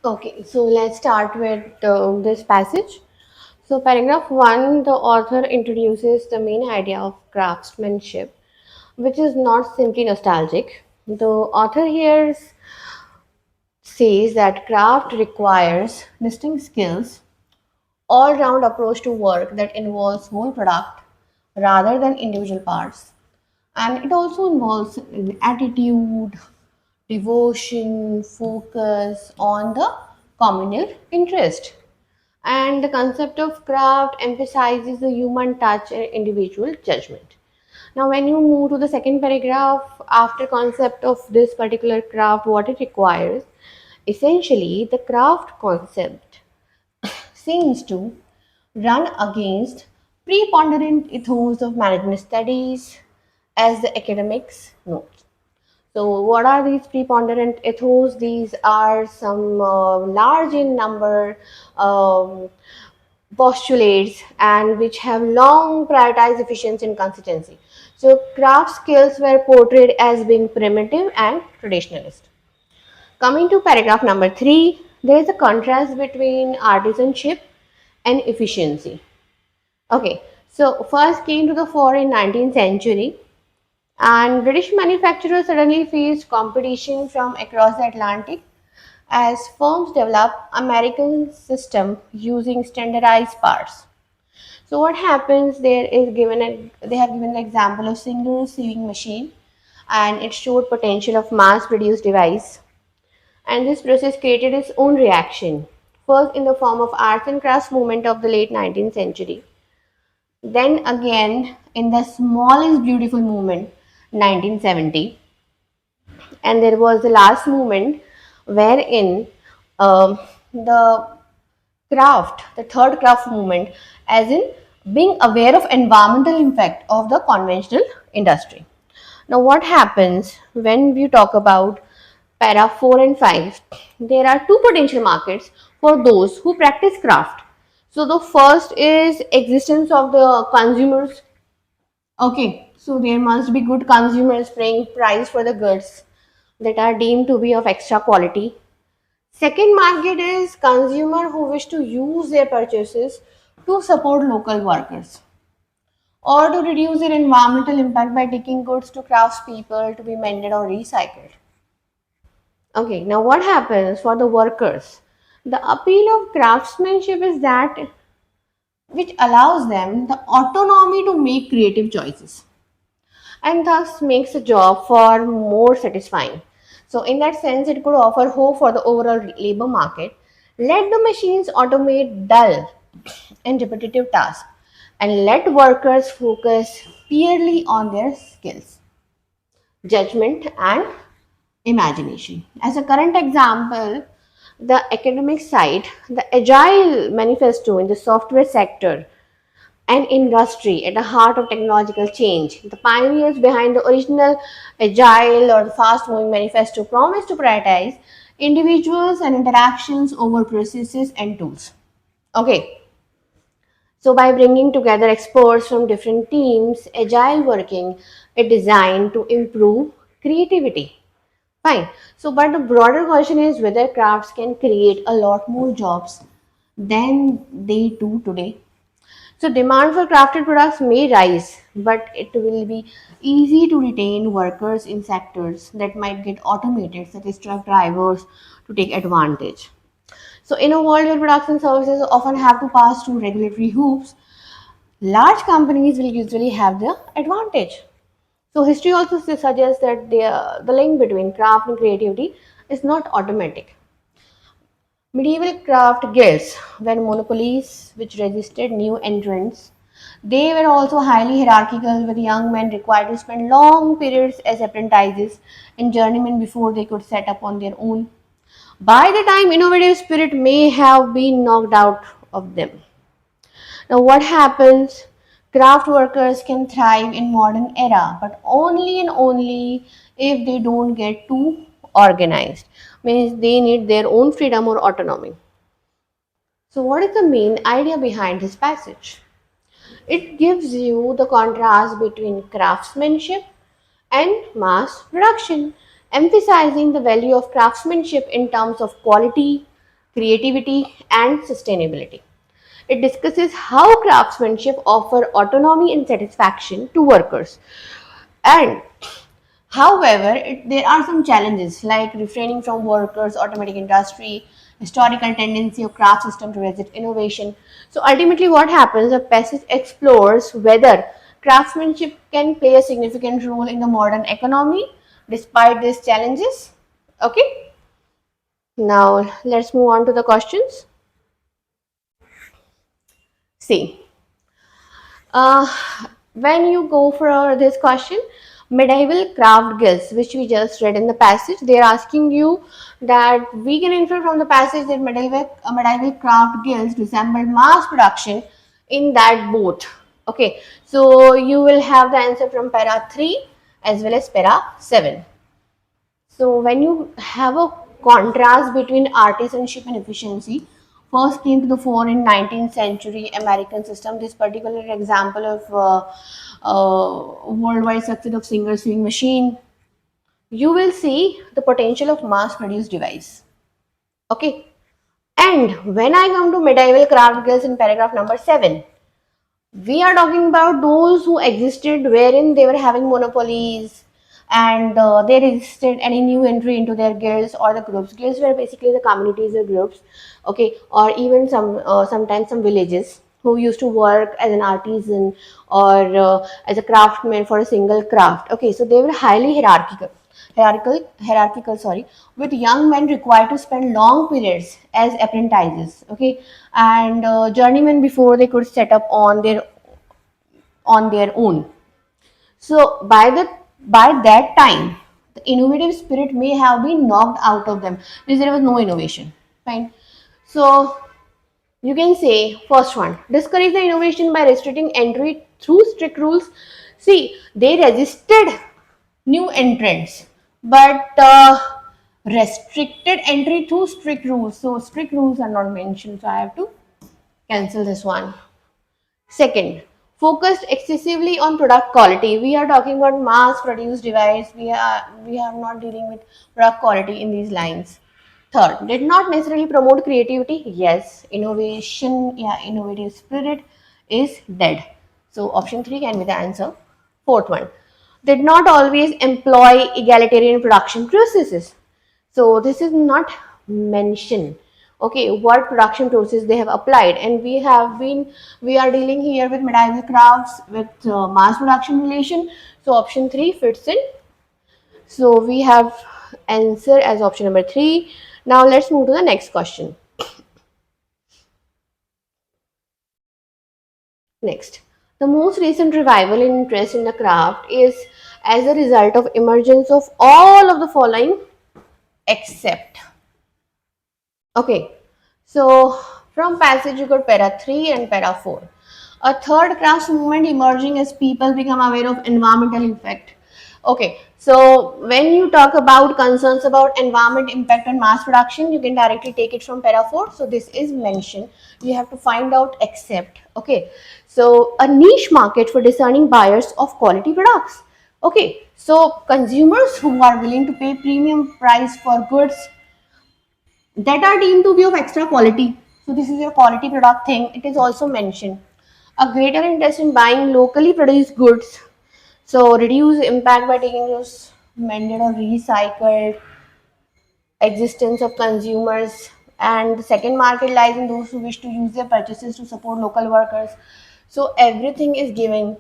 Okay, so let's start with this passage. So, paragraph 1, the author introduces the main idea of craftsmanship, which is not simply nostalgic. The author here says that craft requires distinct skills, all round approach to work that involves whole product rather than individual parts. And it also involves attitude, devotion, focus on the communal interest. And the concept of craft emphasizes the human touch and individual judgment. Now, when you move to the second paragraph, after concept of this particular craft, what it requires, essentially the craft concept seems to run against preponderant ethos of management studies as the academics note. So, what are these preponderant ethos? These are some large in number postulates and which have long prioritized efficiency and consistency. So, craft skills were portrayed as being primitive and traditionalist. Coming to paragraph number 3, there is a contrast between artisanship and efficiency. Okay, so first came to the fore in 19th century and British manufacturers suddenly faced competition from across the Atlantic as firms developed American system using standardized parts. So what happens there is they have given the example of single sewing machine and it showed potential of mass produced device and this process created its own reaction first in the form of arts and crafts movement of the late 19th century, then again in the small is beautiful movement 1970, and there was the last movement wherein the the third craft movement, as in being aware of environmental impact of the conventional industry. Now, what happens when we talk about para 4 and 5? There are two potential markets for those who practice craft. So, the first is existence of the consumers. Okay, so there must be good consumers paying price for the goods that are deemed to be of extra quality. Second market is consumer who wish to use their purchases to support local workers or to reduce their environmental impact by taking goods to craftspeople to be mended or recycled. Okay, now what happens for the workers? The appeal of craftsmanship is that which allows them the autonomy to make creative choices and thus makes the job far more satisfying. So, in that sense, it could offer hope for the overall labor market. Let the machines automate dull and repetitive tasks and let workers focus purely on their skills, judgment, and imagination. As a current example, the academic side, the Agile Manifesto in the software sector an industry at the heart of technological change. The pioneers behind the original Agile or the fast moving manifesto promised to prioritize individuals and interactions over processes and tools. Okay, so by bringing together experts from different teams, Agile working is designed to improve creativity. Fine. So, but the broader question is whether crafts can create a lot more jobs than they do today. So demand for crafted products may rise, but it will be easy to retain workers in sectors that might get automated, such as truck drivers, to take advantage. So in a world where products and services often have to pass through regulatory hoops, large companies will usually have the advantage. So history also suggests that the link between craft and creativity is not automatic. Medieval craft guilds were monopolies which resisted new entrants. They were also highly hierarchical, with young men required to spend long periods as apprentices and journeymen before they could set up on their own. By the time innovative spirit may have been knocked out of them. Now, what happens? Craft workers can thrive in modern era, but only and only if they don't get too organized. Means they need their own freedom or autonomy. So, what is the main idea behind this passage? It gives you the contrast between craftsmanship and mass production, emphasizing the value of craftsmanship in terms of quality, creativity, and sustainability. It discusses how craftsmanship offer autonomy and satisfaction to workers. And however, there are some challenges like refraining from workers, automatic industry, historical tendency of craft system to resist innovation. So ultimately what happens, the passage explores whether craftsmanship can play a significant role in the modern economy despite these challenges. Okay, now let's move on to the questions. See, Uh, when you go for this question, medieval craft guilds, which we just read in the passage, they are asking you that we can infer from the passage that medieval craft guilds resembled mass production in that both. Okay, so you will have the answer from para 3 as well as para 7. So when you have a contrast between artisanship and efficiency, first came to the fore in 19th century American system. This particular example of worldwide success of single sewing machine. You will see the potential of mass-produced device. Okay. And when I come to medieval craft guilds in paragraph number 7, we are talking about those who existed wherein they were having monopolies and they resisted any new entry into their guilds or the groups. Guilds were basically the communities or groups, okay, or even sometimes some villages who used to work as an artisan or as a craftsman for a single craft. Okay, so they were highly hierarchical, sorry, with young men required to spend long periods as apprentices, okay, and journeymen before they could set up on their own. So by that time, the innovative spirit may have been knocked out of them because there was no innovation. Fine. So you can say first one, discourage the innovation by restricting entry through strict rules. See, they resisted new entrants, but restricted entry through strict rules. So strict rules are not mentioned. So I have to cancel this one. Second, focused excessively on product quality. We are talking about mass produced device. We are not dealing with product quality in these lines. Third, did not necessarily promote creativity. Yes, innovation, yeah, innovative spirit is dead. So option 3 can be the answer. Fourth one, did not always employ egalitarian production processes. So this is not mentioned. Okay, what production process they have applied, and we are dealing here with medieval crafts with mass production relation. So option 3 fits in. So we have answer as option number 3. Now let's move to the next question. Next, the most recent revival in interest in the craft is as a result of emergence of all of the following except. Okay, so from passage you got para 3 and para 4. A third crafts movement emerging as people become aware of environmental impact. Okay, so when you talk about concerns about environment impact on mass production, you can directly take it from para 4. So this is mentioned. You have to find out except. Okay, so a niche market for discerning buyers of quality products. Okay, so consumers who are willing to pay premium price for goods that are deemed to be of extra quality. So this is your quality product thing. It is also mentioned. A greater interest in buying locally produced goods. So reduce impact by taking those mended or recycled existence of consumers. And the second market lies in those who wish to use their purchases to support local workers. So everything is given.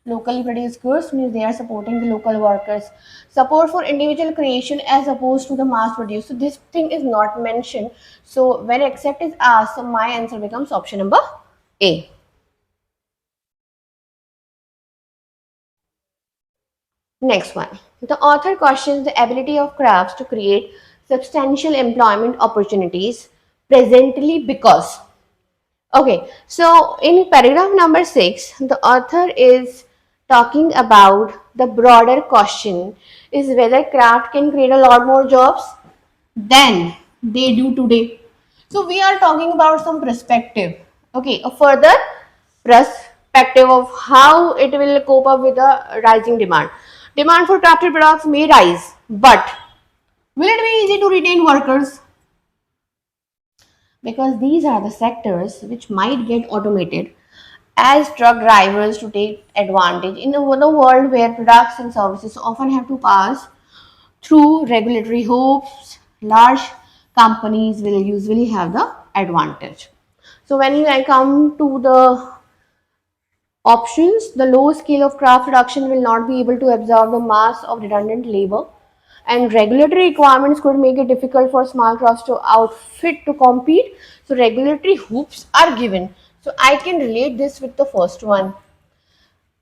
Locally produced goods means they are supporting the local workers. Support for individual creation as opposed to the mass produced. So this thing is not mentioned. So when accept is asked, so my answer becomes option number A. Next one. The author questions the ability of crafts to create substantial employment opportunities presently because. Okay, so in paragraph number 6, the author is talking about the broader question is whether craft can create a lot more jobs than they do today. So we are talking about some perspective. Okay, a further perspective of how it will cope up with the rising demand. Demand for crafted products may rise, but will it be easy to retain workers? because these are the sectors which might get automated as truck drivers to take advantage in the world where products and services often have to pass through regulatory hoops. Large companies will usually have the advantage. So when I come to the options, the low scale of craft production will not be able to absorb the mass of redundant labor, and regulatory requirements could make it difficult for small crafts to outfit to compete. So regulatory hoops are given. So I can relate this with the first one.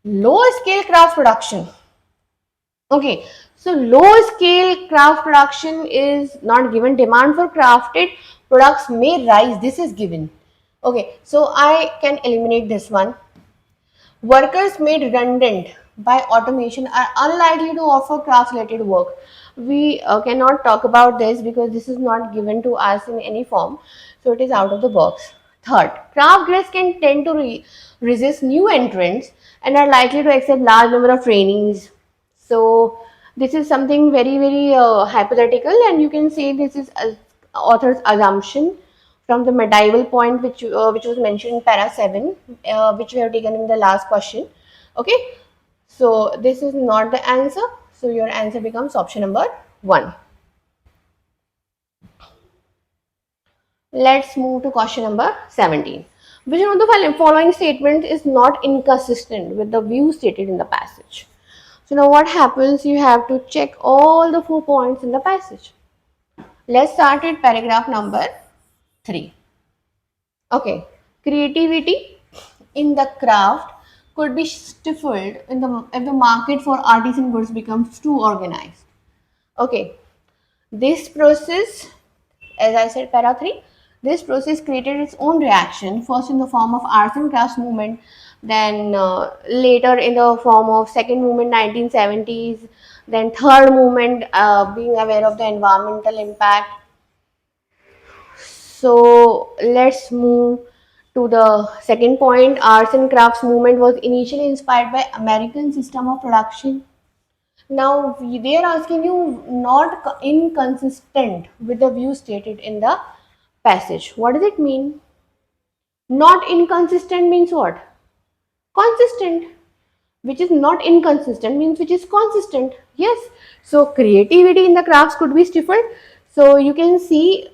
Low scale craft production. Okay, so low scale craft production is not given. Demand for crafted products may rise. This is given. Okay, so I can eliminate this one. Workers made redundant by automation are unlikely to offer craft related work. We cannot talk about this because this is not given to us in any form, so it is out of the box. Third, craft grades can tend to resist new entrants and are likely to accept large number of trainees. So this is something very hypothetical, and you can say this is author's assumption from the medieval point which was mentioned in para 7, which we have taken in the last question. Okay, so this is not the answer, so your answer becomes option number 1. Let's move to question number 17. Which one of the following statements is not inconsistent with the view stated in the passage? So now what happens, you have to check all the 4 points in the passage. Let's start with paragraph number 3. Okay, creativity in the craft could be stifled in the if the market for artisan goods becomes too organized. Okay, this process, as I said, para 3, this process created its own reaction, first in the form of arts and crafts movement, then later in the form of second movement 1970s, then third movement being aware of the environmental impact. So let's move to the second point. Arts and crafts movement was initially inspired by American system of production. Now they are asking you not inconsistent with the view stated in the passage. What does it mean? Not inconsistent means what? Consistent. Which is not inconsistent means which is consistent. Yes. So creativity in the crafts could be stifled. So you can see